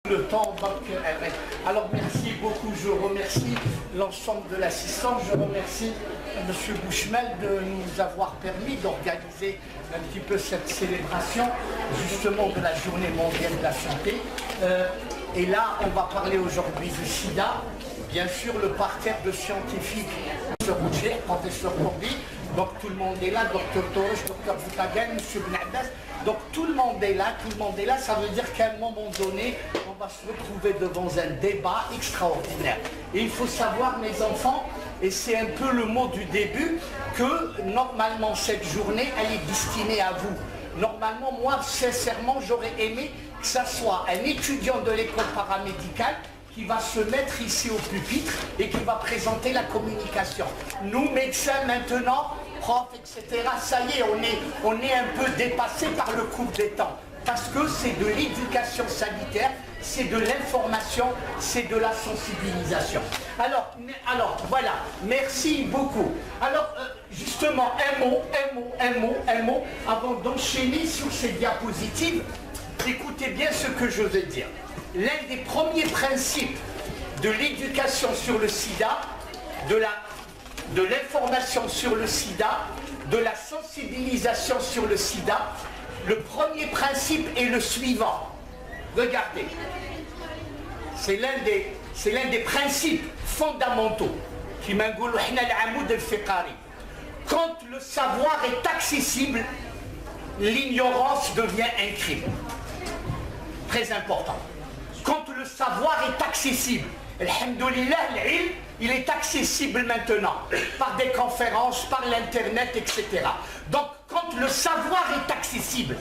Le temps, donc, alors merci beaucoup, je remercie l'ensemble de l'assistance, je remercie M. Bouchmel de nous avoir permis d'organiser un petit peu cette célébration justement de la journée mondiale de la santé. Et là, on va parler aujourd'hui du sida. Bien sûr, le parterre de scientifiques, professeur Boucher, professeur Corby, donc tout le monde est là, docteur Torres, docteur Boutagan, M. Ben Abbas. Donc tout le monde est là, ça veut dire qu'à un moment donné, on va se retrouver devant un débat extraordinaire. Et il faut savoir, mes enfants, et c'est un peu le mot du début, que normalement cette journée, elle est destinée à vous. Normalement, moi, sincèrement, j'aurais aimé que ça soit un étudiant de l'école paramédicale qui va se mettre ici au pupitre et qui va présenter la communication. Nous, médecins, maintenant, profs, etc., ça y est, on est un peu dépassés par le cours des temps. Parce que c'est de l'éducation sanitaire, c'est de l'information, c'est de la sensibilisation. Alors voilà, merci beaucoup. Alors, justement, un mot, avant d'enchaîner sur ces diapositives, écoutez bien ce que je vais dire. L'un des premiers principes de l'éducation sur le sida, de l'information sur le sida, de la sensibilisation sur le sida, le premier principe est le suivant. Regardez, c'est l'un des principes fondamentaux qui m'engoulou hna al-amoud al-fiqari. Quand le savoir est accessible, l'ignorance devient un crime. Très important. Quand le savoir est accessible, alhamdoulilah, l'ilm, il est accessible maintenant par des conférences, par l'internet, etc. Donc quand le savoir est accessible,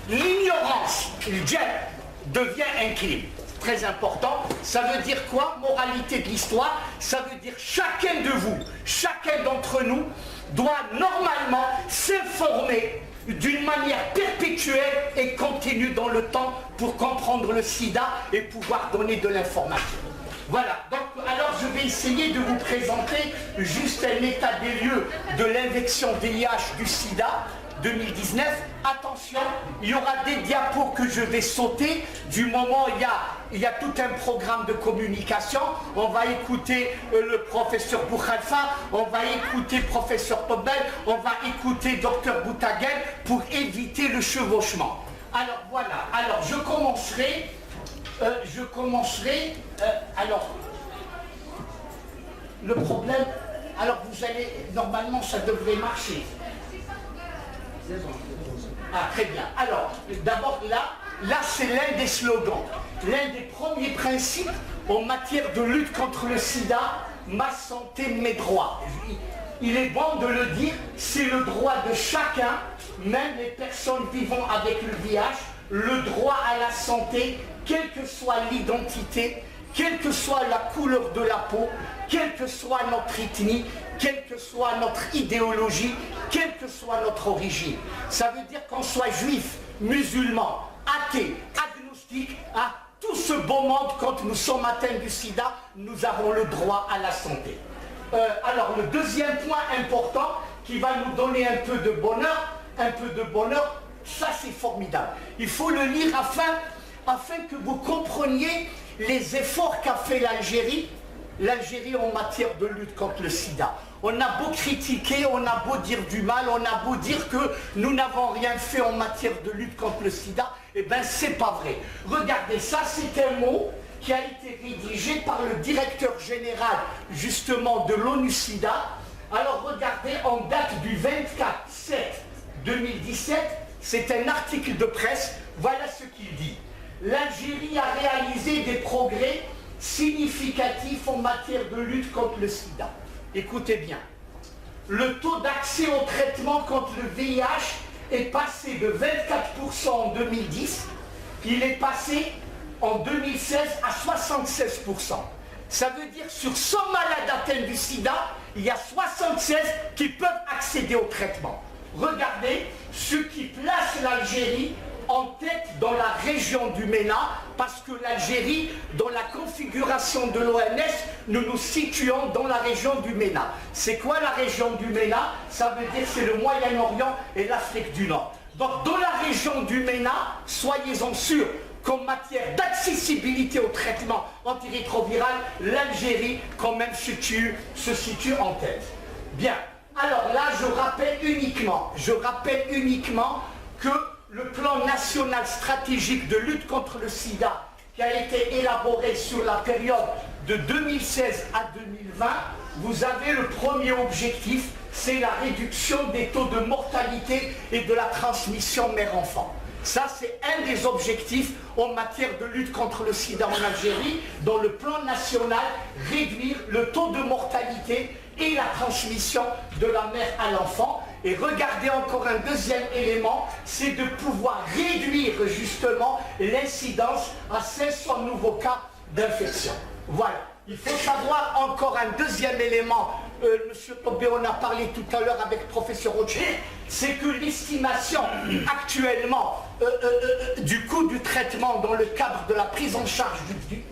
l'ignorance, le djihad, devient un crime. Très important. Ça veut dire quoi? Moralité de l'histoire, ça veut dire chacun de vous, chacun d'entre nous doit normalement s'informer d'une manière perpétuelle et continue dans le temps pour comprendre le sida et pouvoir donner de l'information. Voilà, donc alors je vais essayer de vous présenter juste un état des lieux de l'infection VIH du sida 2019. Attention, il y aura des diapos que je vais sauter du moment où il y a tout un programme de communication. On va écouter le professeur Boukhalfa, on va écouter le professeur Tobel, on va écouter docteur Boutagan pour éviter le chevauchement. Alors voilà, alors je commencerai, alors le problème, alors vous allez, normalement ça devrait marcher. Ah, très bien. Alors, d'abord là c'est l'un des slogans, l'un des premiers principes en matière de lutte contre le sida, ma santé, mes droits. Il est bon de le dire, c'est le droit de chacun, même les personnes vivant avec le VIH, le droit à la santé, quelle que soit l'identité, quelle que soit la couleur de la peau, quelle que soit notre ethnie, quelle que soit notre idéologie, quelle que soit notre origine. Ça veut dire qu'on soit juif, musulman, athée, agnostique, à tout ce beau monde, quand nous sommes atteints du sida, nous avons le droit à la santé. Alors le deuxième point important qui va nous donner un peu de bonheur, ça c'est formidable. Il faut le lire afin que vous compreniez les efforts qu'a fait l'Algérie en matière de lutte contre le sida. On a beau critiquer, on a beau dire du mal, on a beau dire que nous n'avons rien fait en matière de lutte contre le sida, eh bien c'est pas vrai. Regardez, ça c'est un mot qui a été rédigé par le directeur général justement de l'ONU-SIDA. Alors regardez, en date du 24/7/2017, c'est un article de presse, voilà ce qu'il dit. L'Algérie a réalisé des progrès significatifs en matière de lutte contre le sida. Écoutez bien, le taux d'accès au traitement contre le VIH est passé de 24% en 2010, il est passé en 2016 à 76%. Ça veut dire sur 100 malades atteints du sida, il y a 76 qui peuvent accéder au traitement. Regardez ce qui place l'Algérie en tête dans la région du MENA, parce que l'Algérie, dans la configuration de l'OMS, nous nous situons dans la région du MENA. C'est quoi la région du MENA? Ça veut dire c'est le Moyen-Orient et l'Afrique du Nord. Donc dans la région du MENA, soyez-en sûrs qu'en matière d'accessibilité au traitement antirétroviral, l'Algérie quand même se situe en tête. Bien, alors là je rappelle uniquement que le plan national stratégique de lutte contre le sida qui a été élaboré sur la période de 2016 à 2020, vous avez le premier objectif, c'est la réduction des taux de mortalité et de la transmission mère-enfant. Ça, c'est un des objectifs en matière de lutte contre le sida en Algérie, dans le plan national, réduire le taux de mortalité et la transmission de la mère à l'enfant. Et regardez encore un deuxième élément, c'est de pouvoir réduire justement l'incidence à 500 nouveaux cas d'infection. Voilà. Il faut savoir encore un deuxième élément, Monsieur Tobé, on a parlé tout à l'heure avec le professeur Rocher, c'est que l'estimation actuellement du coût du traitement dans le cadre de la prise en charge du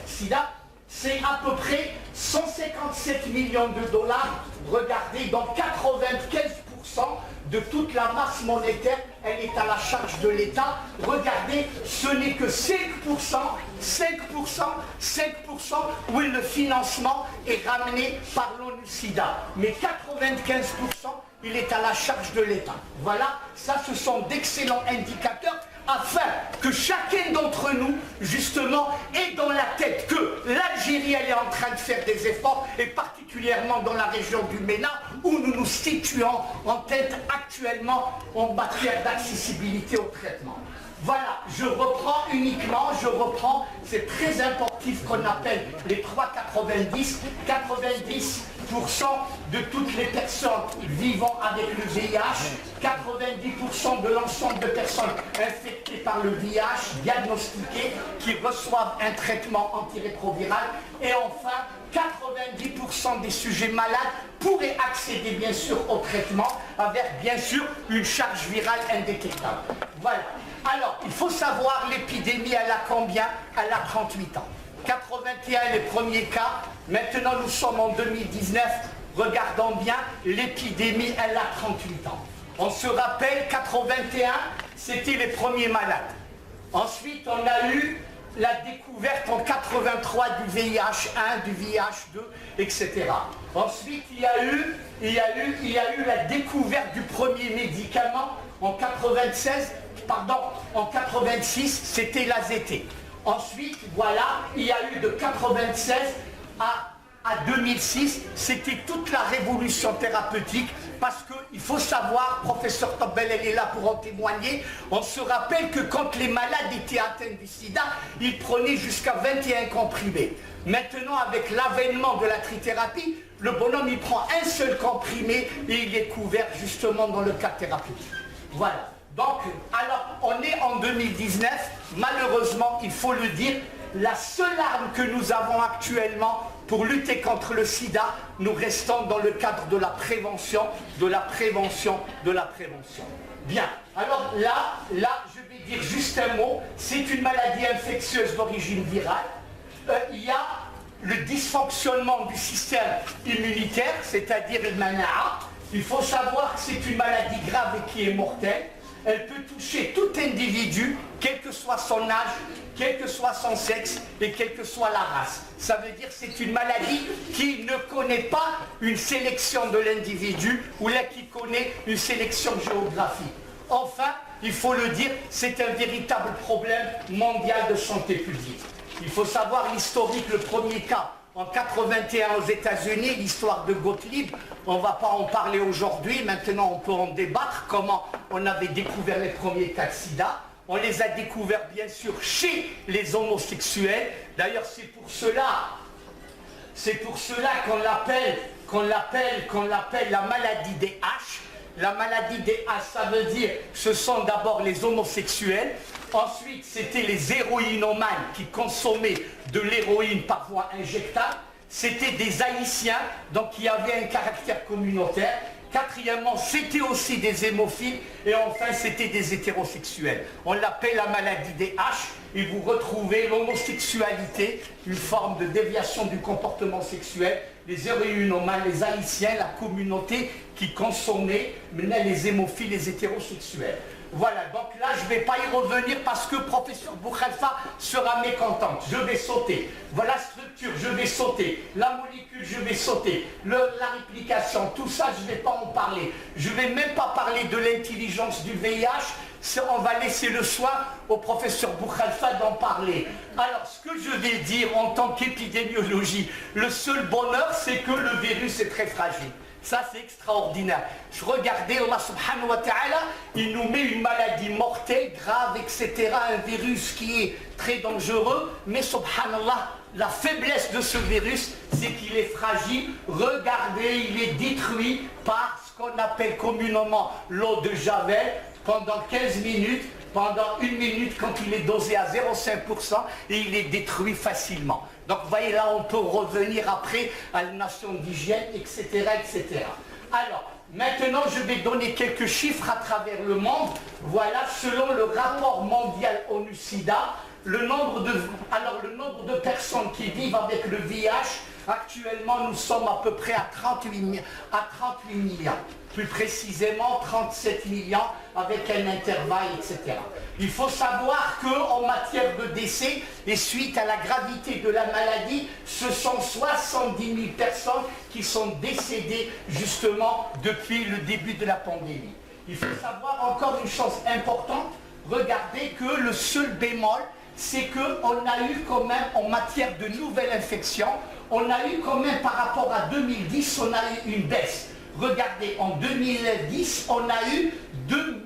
sida, c'est à peu près 157 millions de dollars. Regardez, donc 95% de toute la masse monétaire, elle est à la charge de l'État. Regardez, ce n'est que 5% où le financement est ramené par l'ONU-SIDA. Mais 95%, il est à la charge de l'État. Voilà, ça ce sont d'excellents indicateurs afin que chacun d'entre nous, justement, ait dans la tête que l'Algérie, elle est en train de faire des efforts, et particulièrement dans la région du MENA, où nous nous situons en tête actuellement en matière d'accessibilité au traitement. Voilà, je reprends, c'est très important qu'on appelle les 3,90. 90% de toutes les personnes vivant avec le VIH, 90% de l'ensemble de personnes infectées par le VIH, diagnostiquées, qui reçoivent un traitement antirétroviral, et enfin 90% des sujets malades pourraient accéder bien sûr au traitement avec bien sûr une charge virale indétectable. Voilà. Alors, il faut savoir l'épidémie, elle a combien? Elle a 38 ans. 81 les premiers cas, maintenant nous sommes en 2019, regardons bien, l'épidémie, elle a 38 ans. On se rappelle, 81, c'était les premiers malades. Ensuite, on a eu la découverte en 83 du VIH1, du VIH2, etc. Ensuite, il y a eu la découverte du premier médicament en 86, c'était l'AZT. Ensuite, voilà, il y a eu de 96 à 2006, c'était toute la révolution thérapeutique, parce qu'il faut savoir, professeur Tobel, elle est là pour en témoigner, on se rappelle que quand les malades étaient atteints du sida, ils prenaient jusqu'à 21 comprimés. Maintenant, avec l'avènement de la trithérapie, le bonhomme, il prend un seul comprimé et il est couvert justement dans le cas thérapeutique. Voilà. Donc, alors, on est en 2019, malheureusement, il faut le dire, la seule arme que nous avons actuellement pour lutter contre le sida, nous restons dans le cadre de la prévention, Bien, alors là, je vais dire juste un mot, c'est une maladie infectieuse d'origine virale. Il y a le dysfonctionnement du système immunitaire, c'est-à-dire le mana'a. Il faut savoir que c'est une maladie grave et qui est mortelle. Elle peut toucher tout individu, quel que soit son âge, quel que soit son sexe et quelle que soit la race. Ça veut dire que c'est une maladie qui ne connaît pas une sélection de l'individu ou là qui connaît une sélection géographique. Enfin, il faut le dire, c'est un véritable problème mondial de santé publique. Il faut savoir l'historique, le premier cas en 81 aux États-Unis, l'histoire de Gottlieb, on ne va pas en parler aujourd'hui, maintenant on peut en débattre, comment on avait découvert les premiers cas de sida. On les a découverts bien sûr chez les homosexuels. D'ailleurs c'est pour cela qu'on l'appelle la maladie des H. La maladie des H, ça veut dire ce sont d'abord les homosexuels. Ensuite, c'était les héroïnomanes qui consommaient de l'héroïne par voie injectable. C'était des Haïtiens, donc qui avaient un caractère communautaire. Quatrièmement, c'était aussi des hémophiles. Et enfin, c'était des hétérosexuels. On l'appelle la maladie des H. Et vous retrouvez l'homosexualité, une forme de déviation du comportement sexuel. Les héroïnomanes, les Haïtiens, la communauté qui consommaient les hémophiles, les hétérosexuels. Voilà, donc là je ne vais pas y revenir parce que professeur Boukhalifa sera mécontente. Je vais sauter. Voilà la structure, je vais sauter. La molécule, je vais sauter. La réplication, tout ça, je ne vais pas en parler. Je ne vais même pas parler de l'intelligence du VIH. On va laisser le soin au professeur Boukhalifa d'en parler. Alors, ce que je vais dire en tant qu'épidémiologie, le seul bonheur, c'est que le virus est très fragile. Ça, c'est extraordinaire. Je regardais, Allah subhanahu wa ta'ala, il nous met une maladie mortelle, grave, etc. Un virus qui est très dangereux. Mais subhanallah, la faiblesse de ce virus, c'est qu'il est fragile. Regardez, il est détruit par ce qu'on appelle communément l'eau de Javel pendant 15 minutes. Pendant 1 minute, quand il est dosé à 0,5%, et il est détruit facilement. Donc vous voyez, là on peut revenir après à la notion d'hygiène, etc., etc. Alors, maintenant je vais donner quelques chiffres à travers le monde. Voilà, selon le rapport mondial ONU-SIDA, le nombre de personnes qui vivent avec le VIH, actuellement nous sommes à peu près à 38 millions. Plus précisément 37 millions avec un intervalle, etc. Il faut savoir qu'en matière de décès, et suite à la gravité de la maladie, ce sont 70 000 personnes qui sont décédées justement depuis le début de la pandémie. Il faut savoir encore une chose importante, regardez que le seul bémol, c'est qu'on a eu quand même en matière de nouvelles infections, on a eu quand même par rapport à 2010, on a eu une baisse. Regardez, en 2010, on a eu 2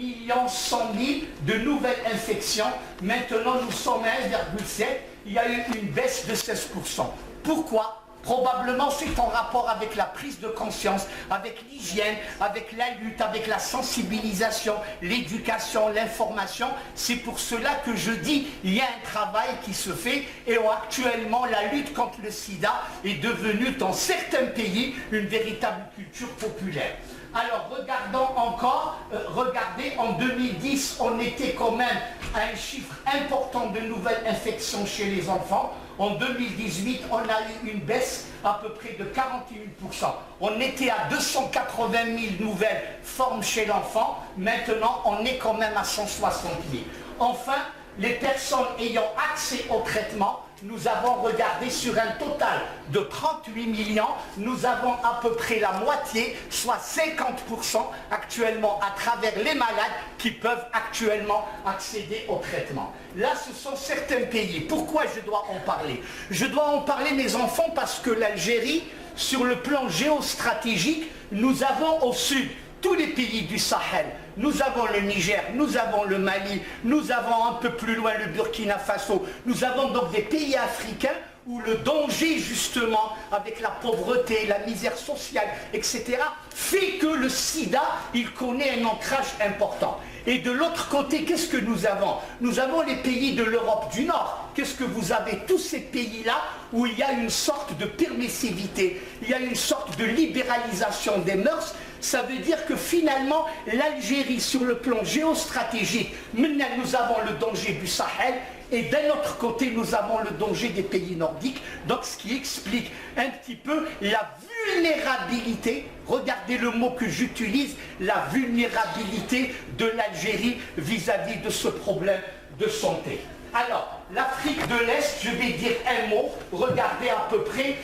100 000 de nouvelles infections. Maintenant, nous sommes à 1,7. Il y a eu une baisse de 16%. Pourquoi ? Probablement, c'est en rapport avec la prise de conscience, avec l'hygiène, avec la lutte, avec la sensibilisation, l'éducation, l'information. C'est pour cela que je dis il y a un travail qui se fait et actuellement, la lutte contre le sida est devenue dans certains pays une véritable culture populaire. Alors, regardons encore, regardez, en 2010, on était quand même à un chiffre important de nouvelles infections chez les enfants. En 2018, on a eu une baisse à peu près de 41%. On était à 280 000 nouvelles formes chez l'enfant. Maintenant, on est quand même à 160 000. Enfin, les personnes ayant accès au traitement, nous avons regardé sur un total de 38 millions, nous avons à peu près la moitié, soit 50% actuellement à travers les malades qui peuvent actuellement accéder au traitement. Là, ce sont certains pays. Pourquoi je dois en parler? Je dois en parler, mes enfants, parce que l'Algérie, sur le plan géostratégique, nous avons au sud tous les pays du Sahel. Nous avons le Niger, nous avons le Mali, nous avons un peu plus loin le Burkina Faso. Nous avons donc des pays africains où le danger justement avec la pauvreté, la misère sociale, etc. fait que le sida, il connaît un ancrage important. Et de l'autre côté, qu'est-ce que nous avons? Nous avons les pays de l'Europe du Nord. Qu'est-ce que vous avez? Tous ces pays-là où il y a une sorte de permissivité, il y a une sorte de libéralisation des mœurs. Ça veut dire que finalement, l'Algérie, sur le plan géostratégique, maintenant nous avons le danger du Sahel, et d'un autre côté, nous avons le danger des pays nordiques, donc ce qui explique un petit peu la vulnérabilité, regardez le mot que j'utilise, la vulnérabilité de l'Algérie vis-à-vis de ce problème de santé. Alors, l'Afrique de l'Est, je vais dire un mot, regardez à peu près,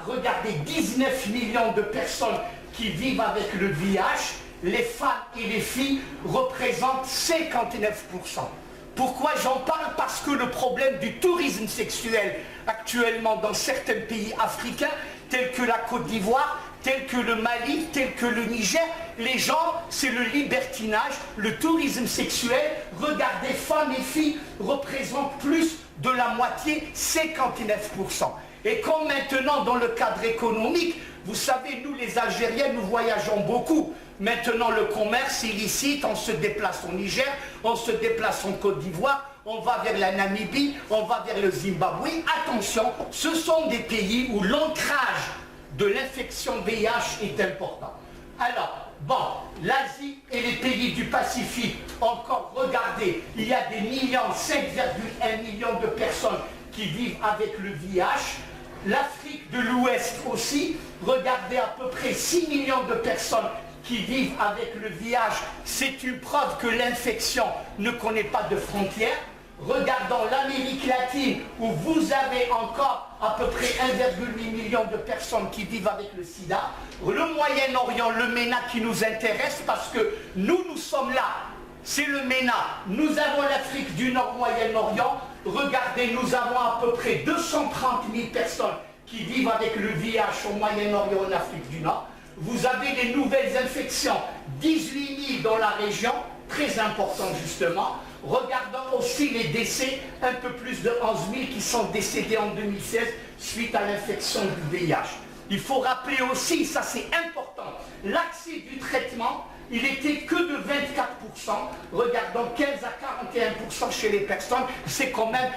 regardez 19 millions de personnes qui vivent avec le VIH, les femmes et les filles représentent 59%. Pourquoi j'en parle? Parce que le problème du tourisme sexuel actuellement dans certains pays africains, tels que la Côte d'Ivoire, tels que le Mali, tels que le Niger, les gens, c'est le libertinage, le tourisme sexuel. Regardez, femmes et filles représentent plus de la moitié, 59%. Et comme maintenant dans le cadre économique, vous savez, nous les Algériens, nous voyageons beaucoup. Maintenant le commerce illicite, on se déplace au Niger, on se déplace en Côte d'Ivoire, on va vers la Namibie, on va vers le Zimbabwe. Attention, ce sont des pays où l'ancrage de l'infection VIH est important. Alors, bon, l'Asie et les pays du Pacifique, encore regardez, il y a des millions, 5,1 millions de personnes qui vivent avec le VIH. L'Afrique de l'Ouest aussi, regardez à peu près 6 millions de personnes qui vivent avec le VIH, c'est une preuve que l'infection ne connaît pas de frontières. Regardons l'Amérique latine où vous avez encore à peu près 1,8 million de personnes qui vivent avec le sida. Le Moyen-Orient, le MENA qui nous intéresse parce que nous sommes là. C'est le MENA. Nous avons l'Afrique du Nord, Moyen-Orient. Regardez, nous avons à peu près 230 000 personnes qui vivent avec le VIH au Moyen-Orient, en Afrique du Nord. Vous avez les nouvelles infections, 18 000 dans la région, très important justement. Regardons aussi les décès, un peu plus de 11 000 qui sont décédés en 2016 suite à l'infection du VIH. Il faut rappeler aussi, ça c'est important, l'accès du traitement, il était que de 24%. Regardons 15 à 41% chez les personnes, c'est quand même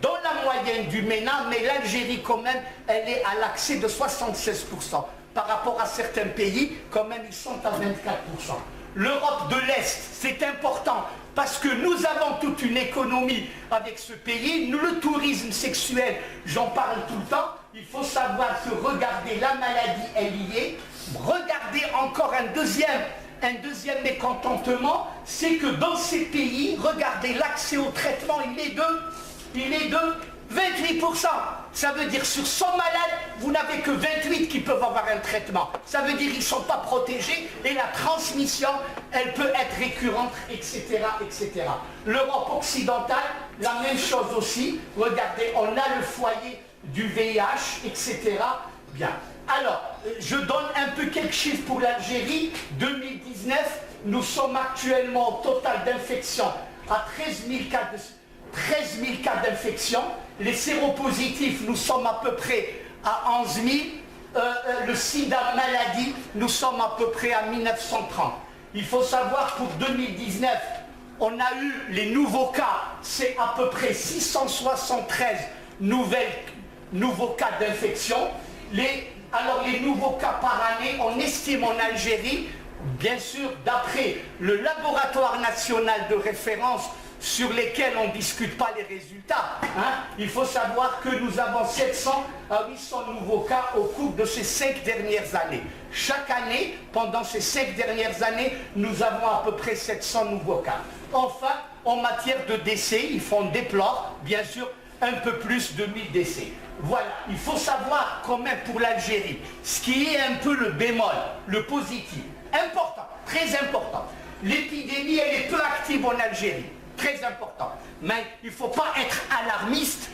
dans la moyenne du MENA, mais l'Algérie quand même, elle est à l'accès de 76%. Par rapport à certains pays, quand même ils sont à 24%. L'Europe de l'Est, c'est important parce que nous avons toute une économie avec ce pays. Nous, le tourisme sexuel, j'en parle tout le temps. Il faut savoir que regardez, la maladie, elle y est. Regardez encore un deuxième mécontentement, c'est que dans ces pays, regardez, l'accès au traitement, il est de 28%. Ça veut dire sur 100 malades, vous n'avez que 28 qui peuvent avoir un traitement. Ça veut dire qu'ils ne sont pas protégés et la transmission, elle peut être récurrente, etc. etc. L'Europe occidentale, la même chose aussi. Regardez, on a le foyer du VIH, etc. Bien. Alors, je donne un peu quelques chiffres pour l'Algérie. 2019, nous sommes actuellement au total d'infection à 13 000 cas d'infection. Les séropositifs, nous sommes à peu près à 11 000. Le sida maladie, nous sommes à peu près à 1930. Il faut savoir pour 2019, on a eu les nouveaux cas, c'est à peu près 673 nouveaux cas d'infection. Alors les nouveaux cas par année, on estime en Algérie, bien sûr, d'après le laboratoire national de référence sur lesquels on ne discute pas les résultats. Il faut savoir que nous avons 700 à 800 nouveaux cas au cours de ces 5 dernières années. Chaque année, pendant ces 5 dernières années, nous avons à peu près 700 nouveaux cas. Enfin, en matière de décès, on déplore, bien sûr, un peu plus de 1000 décès. Voilà, il faut savoir quand même pour l'Algérie, ce qui est un peu le bémol, le positif, important, très important. L'épidémie, elle est peu active en Algérie. Très important. Mais il ne faut pas être alarmiste.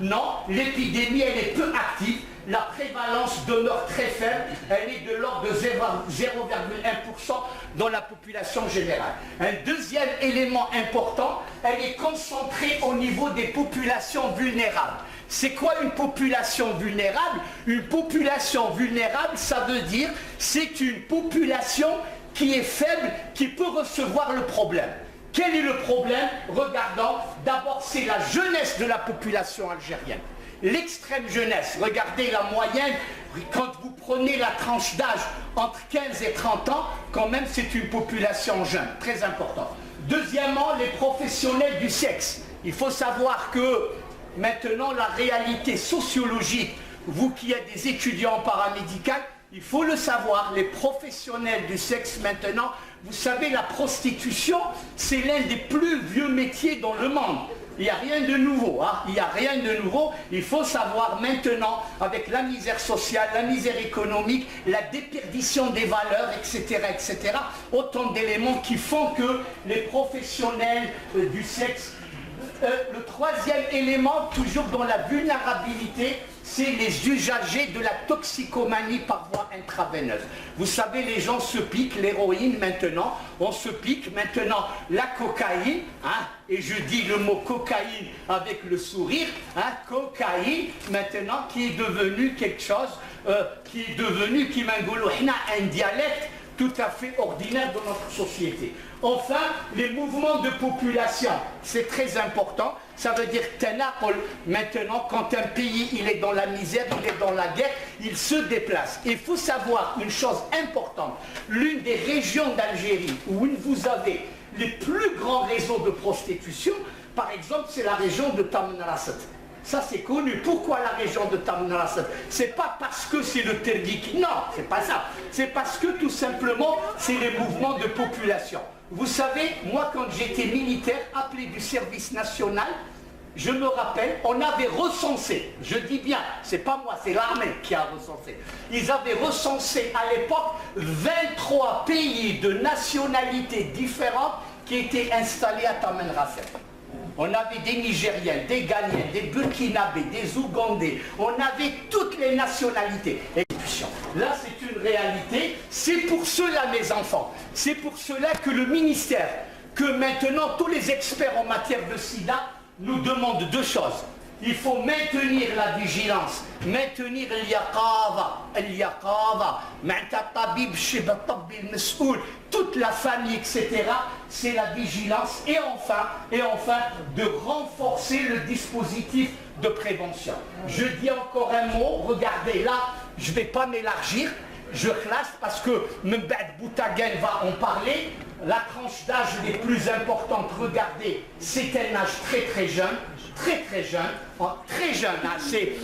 Non, l'épidémie, elle est peu active. La prévalence demeure très faible. Elle est de l'ordre de 0,1% dans la population générale. Un deuxième élément important, elle est concentrée au niveau des populations vulnérables. C'est quoi une population vulnérable? Une population vulnérable, ça veut dire c'est une population qui est faible, qui peut recevoir le problème. Quel est le problème? Regardons, d'abord c'est la jeunesse de la population algérienne. L'extrême jeunesse, regardez la moyenne, quand vous prenez la tranche d'âge entre 15 et 30 ans, quand même c'est une population jeune, très important. Deuxièmement, les professionnels du sexe. Il faut savoir que maintenant la réalité sociologique, vous qui êtes des étudiants en paramédical, il faut le savoir, les professionnels du sexe maintenant, vous savez, la prostitution, c'est l'un des plus vieux métiers dans le monde. Il n'y a rien de nouveau, il n'y a rien de nouveau. Il faut savoir maintenant, avec la misère sociale, la misère économique, la déperdition des valeurs, etc., etc., autant d'éléments qui font que les professionnels du sexe. Le troisième élément, toujours dans la vulnérabilité, c'est les usagers de la toxicomanie par voie intraveineuse. Vous savez, les gens se piquent l'héroïne maintenant, on se pique maintenant la cocaïne, et je dis le mot cocaïne avec le sourire, cocaïne maintenant qui est devenu quelque chose, qui est devenu, qui un dialecte tout à fait ordinaire dans notre société. Enfin, les mouvements de population, c'est très important. Ça veut dire que maintenant, quand un pays il est dans la misère, il est dans la guerre, il se déplace. Il faut savoir une chose importante. L'une des régions d'Algérie où vous avez les plus grands réseaux de prostitution, par exemple, c'est la région de Tamanrasset. Ça c'est connu. Pourquoi la région de Tamanrasset? C'est pas parce que c'est le Tergiki. Non, c'est pas ça. C'est parce que tout simplement, c'est les mouvements de population. Vous savez, moi quand j'étais militaire, appelé du service national, je me rappelle, on avait recensé, je dis bien, c'est pas moi, c'est l'armée qui a recensé. Ils avaient recensé à l'époque 23 pays de nationalités différentes qui étaient installés à Tamanrasset. On avait des Nigériens, des Ghanéens, des Burkinabés, des Ougandais, on avait toutes les nationalités. Là, c'est une réalité, c'est pour cela, mes enfants, c'est pour cela que le ministère, que maintenant tous les experts en matière de sida nous demandent deux choses. Il faut maintenir la vigilance, maintenir toute la famille, etc. C'est la vigilance et enfin de renforcer le dispositif de prévention. Je dis encore un mot, regardez là, je ne vais pas m'élargir, je classe parce que Mbad Boutagen va en parler. La tranche d'âge les plus importantes, regardez, c'est un âge très jeune, très jeune, hein,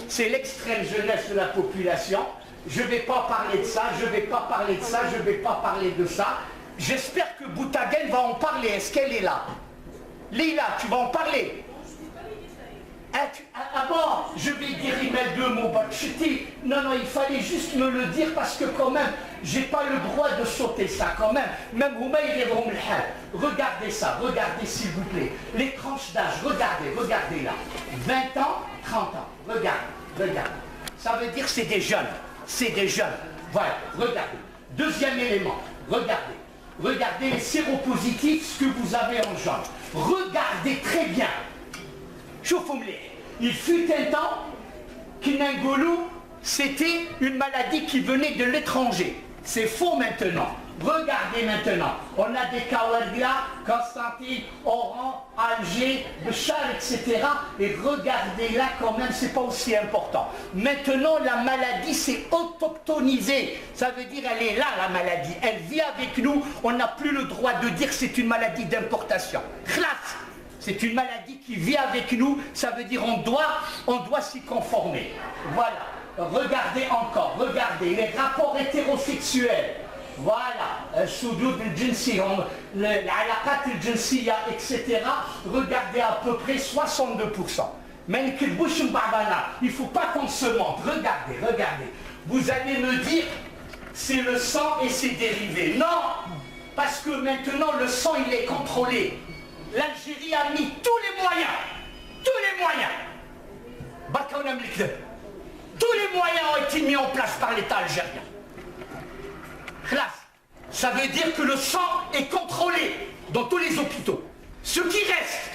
c'est l'extrême jeunesse de la population. Je ne vais pas parler de ça, je ne vais pas parler de ça, je ne vais pas parler de ça. J'espère que Boutagen va en parler. Est-ce qu'elle est là? Lila, tu vas en parler? Ah bon, je vais dire deux mots. Non, il fallait juste me le dire parce que quand même, j'ai pas le droit de sauter ça quand même. Même regardez ça, regardez s'il vous plaît. Les tranches d'âge, regardez là. 20 ans, 30 ans, regardez. Ça veut dire c'est des jeunes, Voilà, regardez. Deuxième élément, regardez les séropositifs, ce que vous avez en jaune. Regardez très bien. Il fut un temps qu'Inangolu, c'était une maladie qui venait de l'étranger. C'est faux maintenant. Regardez maintenant. On a des Kawardia, Constantine, Oran, Alger, Béchar, etc. Et regardez là quand même, c'est pas aussi important. Maintenant, la maladie s'est autochtonisée. Ça veut dire elle est là, la maladie. Elle vit avec nous. On n'a plus le droit de dire que c'est une maladie d'importation. Classe. C'est une maladie qui vit avec nous, ça veut dire on doit s'y conformer. Voilà, regardez encore, regardez les rapports hétérosexuels. Voilà, soudoud al-jinsi, l'alaqat al-jinsiya, etc. Regardez à peu près 62%. Mais il ne faut pas qu'on se mente. Regardez. Vous allez me dire, c'est le sang et ses dérivés. Non, parce que maintenant le sang il est contrôlé. L'Algérie a mis tous les moyens. Tous les moyens ont été mis en place par l'État algérien. Ça veut dire que le sang est contrôlé dans tous les hôpitaux. Ce qui reste,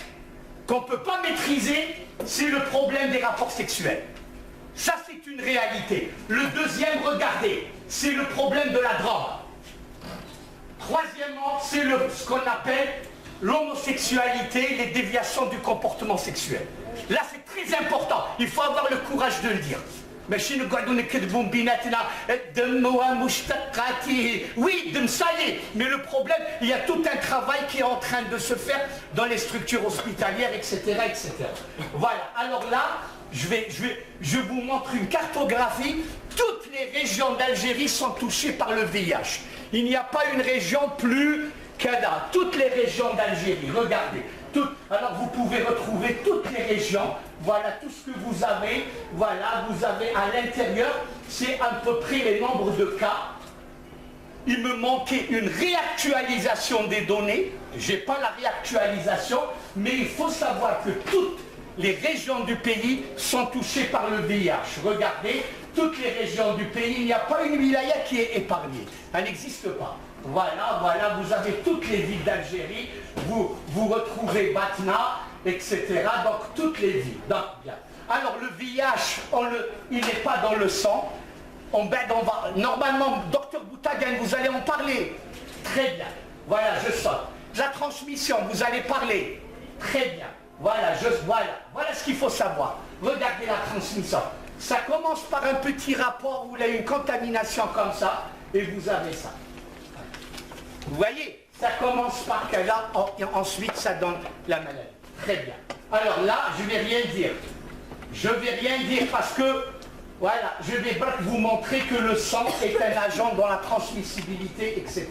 qu'on ne peut pas maîtriser, c'est le problème des rapports sexuels. Ça, c'est une réalité. Le deuxième, regardez, c'est le problème de la drogue. Troisièmement, c'est ce qu'on appelle l'homosexualité, les déviations du comportement sexuel. Là, c'est très important. Il faut avoir le courage de le dire. Oui, ça y est. Mais le problème, il y a tout un travail qui est en train de se faire dans les structures hospitalières, etc. Voilà. Alors là, je vous montre une cartographie. Toutes les régions d'Algérie sont touchées par le VIH. Il n'y a pas une région plus qu'Ada. Toutes les régions d'Algérie, regardez. Alors vous pouvez retrouver toutes les régions. Voilà tout ce que vous avez. Voilà, vous avez à l'intérieur, c'est à peu près les nombres de cas. Il me manquait une réactualisation des données. Je n'ai pas la réactualisation, mais il faut savoir que toutes les régions du pays sont touchées par le VIH. Regardez, toutes les régions du pays, il n'y a pas une wilaya qui est épargnée. Elle n'existe pas. Voilà, vous avez toutes les villes d'Algérie, vous retrouvez Batna, etc. Donc toutes les villes. Donc, bien. Alors le VIH, il n'est pas dans le sang. Normalement, docteur Boutagen, vous allez en parler. Très bien. Voilà, je saute. La transmission, vous allez parler. Très bien. Voilà ce qu'il faut savoir. Regardez la transmission. Ça commence par un petit rapport où il y a une contamination comme ça, et vous avez ça. Vous voyez, ça commence par là, ensuite ça donne la maladie. Très bien. Alors là, je ne vais rien dire. Je ne vais rien dire parce que, voilà, je vais vous montrer que le sang est un agent dans la transmissibilité, etc.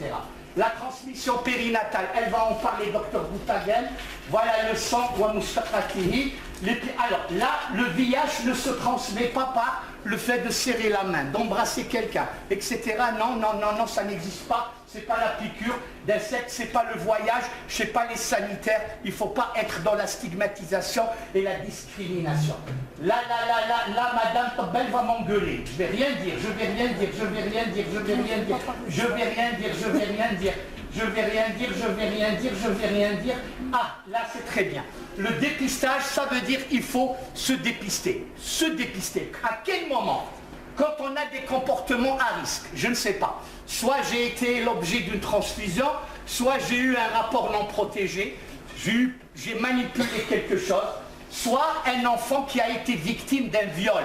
La transmission périnatale, elle va en parler, docteur Boutagen. Voilà le sang, wa mustaqatihi. Alors là, le VIH ne se transmet pas par le fait de serrer la main, d'embrasser quelqu'un, etc. Non, non, non, non, ça n'existe pas. C'est pas la piqûre d'insectes, c'est pas le voyage, c'est pas les sanitaires. Il ne faut pas être dans la stigmatisation et la discrimination. Là, madame Tobel va m'engueuler. Je vais rien dire, je vais rien dire, je vais rien dire, je vais rien dire, je vais rien dire, je vais rien dire. Je vais rien dire, je vais rien dire, je vais rien dire. Ah, là c'est très bien. Le dépistage, ça veut dire qu'il faut se dépister. Se dépister. À quel moment? Quand on a des comportements à risque, je ne sais pas. Soit j'ai été l'objet d'une transfusion, soit j'ai eu un rapport non protégé, j'ai manipulé quelque chose, soit un enfant qui a été victime d'un viol.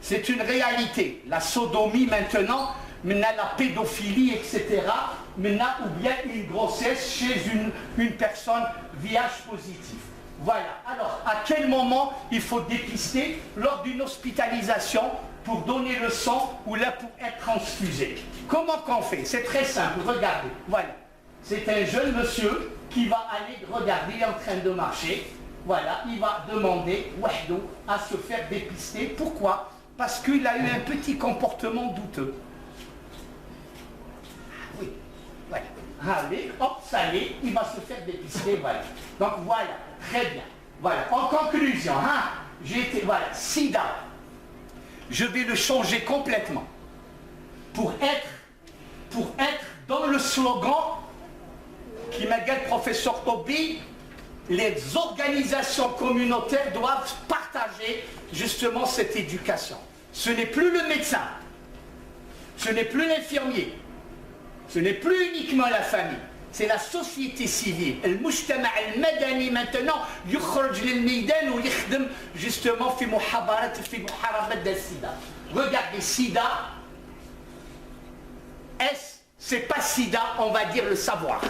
C'est une réalité. La sodomie maintenant, maintenant la pédophilie, etc. Maintenant, ou bien une grossesse chez une personne VIH positive. Voilà. Alors, à quel moment il faut dépister? Lors d'une hospitalisation pour donner le sang ou là pour être transfusé. Comment qu'on fait? C'est très simple. Regardez. Voilà. C'est un jeune monsieur qui va aller, regarder, il est en train de marcher. Voilà. Il va demander à se faire dépister. Pourquoi? Parce qu'il a eu un petit comportement douteux. Oui. Voilà. Allez, hop, ça y est, il va se faire dépister. Voilà. Donc voilà. Très bien. Voilà. En conclusion, j'ai été, voilà, sida. Je vais le changer complètement pour être dans le slogan qui m'a dit le professeur Tobi, les organisations communautaires doivent partager justement cette éducation. Ce n'est plus le médecin, ce n'est plus l'infirmier, ce n'est plus uniquement la famille, c'est la société civile. Le mujtama al-madani maintenant يخرج للميدان ويخدم justement في محاضرات في محاربة السيدا. Regardez, sida, c'est pas sida, on va dire le savoir.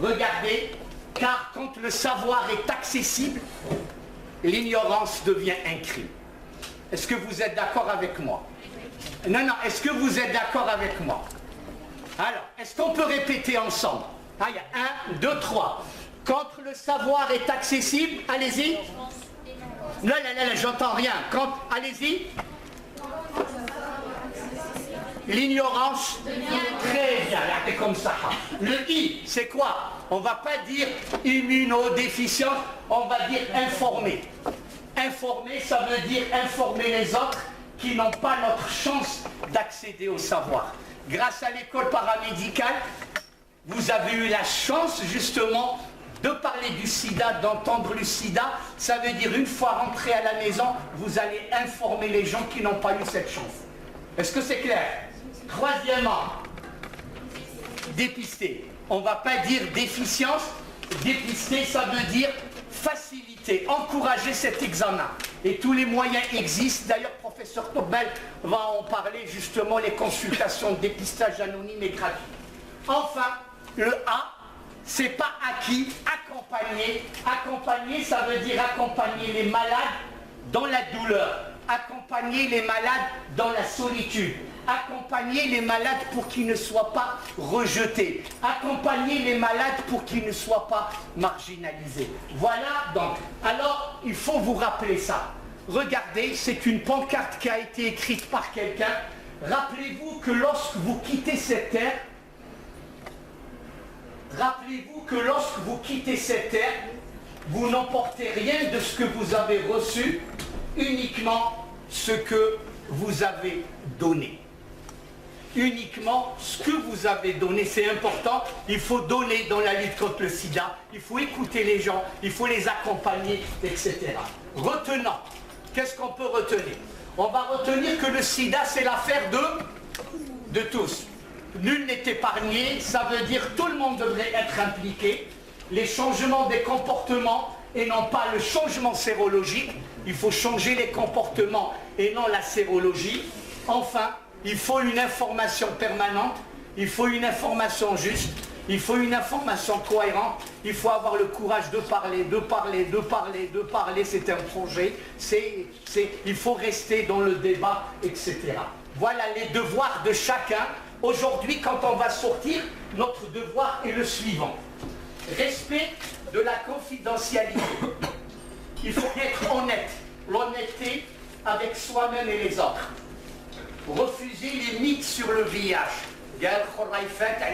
Regardez, car quand le savoir est accessible, l'ignorance devient un crime. Est-ce que vous êtes d'accord avec moi? Non, non, est-ce que vous êtes d'accord avec moi? Alors, est-ce qu'on peut répéter ensemble? Il y a 1, 2, 3. Quand le savoir est accessible, allez-y. Non, j'entends rien. Allez-y. L'ignorance, très bien, c'est comme ça. Le I, c'est quoi? On ne va pas dire immunodéficience, on va dire informer. Informer, ça veut dire informer les autres qui n'ont pas notre chance d'accéder au savoir. Grâce à l'école paramédicale, vous avez eu la chance justement de parler du sida, d'entendre le sida. Ça veut dire une fois rentré à la maison, vous allez informer les gens qui n'ont pas eu cette chance. Est-ce que c'est clair? Troisièmement, dépister. On ne va pas dire déficience. Dépister, ça veut dire faciliter, encourager cet examen. Et tous les moyens existent. D'ailleurs, professeur Tobel va en parler justement, les consultations de dépistage anonyme et gratuit. Enfin, le A, c'est pas acquis, accompagner. Accompagner, ça veut dire accompagner les malades dans la douleur, accompagner les malades dans la solitude, accompagner les malades pour qu'ils ne soient pas rejetés, accompagner les malades pour qu'ils ne soient pas marginalisés. Voilà donc. Alors, il faut vous rappeler ça. Regardez, c'est une pancarte qui a été écrite par quelqu'un. Rappelez-vous que lorsque vous quittez cette terre, vous n'emportez rien de ce que vous avez reçu, uniquement ce que vous avez donné. Uniquement ce que vous avez donné, c'est important. Il faut donner dans la lutte contre le sida, il faut écouter les gens, il faut les accompagner, etc. Retenant, qu'est-ce qu'on peut retenir? On va retenir que le sida, c'est l'affaire de tous. Nul n'est épargné, ça veut dire tout le monde devrait être impliqué. Les changements des comportements et non pas le changement sérologique. Il faut changer les comportements et non la sérologie. Enfin, il faut une information permanente, il faut une information juste, Il faut une information cohérente, il faut avoir le courage de parler, c'est un projet, il faut rester dans le débat, etc. Voilà les devoirs de chacun. Aujourd'hui, quand on va sortir, notre devoir est le suivant. Respect de la confidentialité. Il faut être honnête, l'honnêteté avec soi-même et les autres. Refuser les mythes sur le VIH. Elle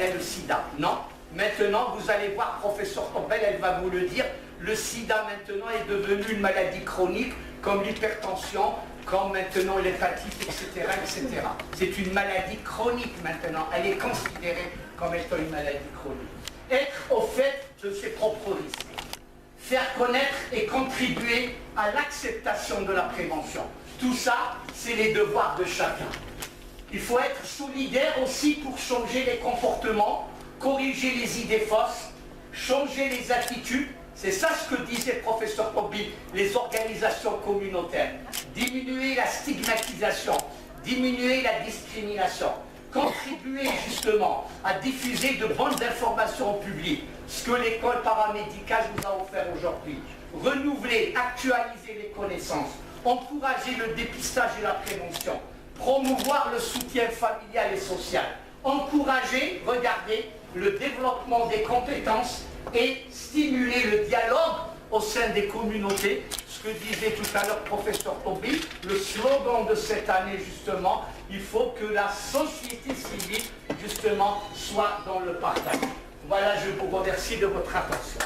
a le sida. Non. Maintenant, vous allez voir, professeur Tombel, elle va vous le dire, le sida maintenant est devenu une maladie chronique, comme l'hypertension, comme maintenant l'hépatite, etc., etc. C'est une maladie chronique maintenant. Elle est considérée comme étant une maladie chronique. Être au fait de ses propres risques. Faire connaître et contribuer à l'acceptation de la prévention. Tout ça, c'est les devoirs de chacun. Il faut être solidaire aussi pour changer les comportements, corriger les idées fausses, changer les attitudes. C'est ça ce que disait le professeur Pobi, les organisations communautaires. Diminuer la stigmatisation, diminuer la discrimination, contribuer justement à diffuser de bonnes informations au public, ce que l'école paramédicale nous a offert aujourd'hui. Renouveler, actualiser les connaissances, encourager le dépistage et la prévention, promouvoir le soutien familial et social, encourager, regardez, le développement des compétences et stimuler le dialogue au sein des communautés, ce que disait tout à l'heure le professeur Tobi, le slogan de cette année justement, il faut que la société civile justement soit dans le partage. Voilà, je vous remercie de votre attention.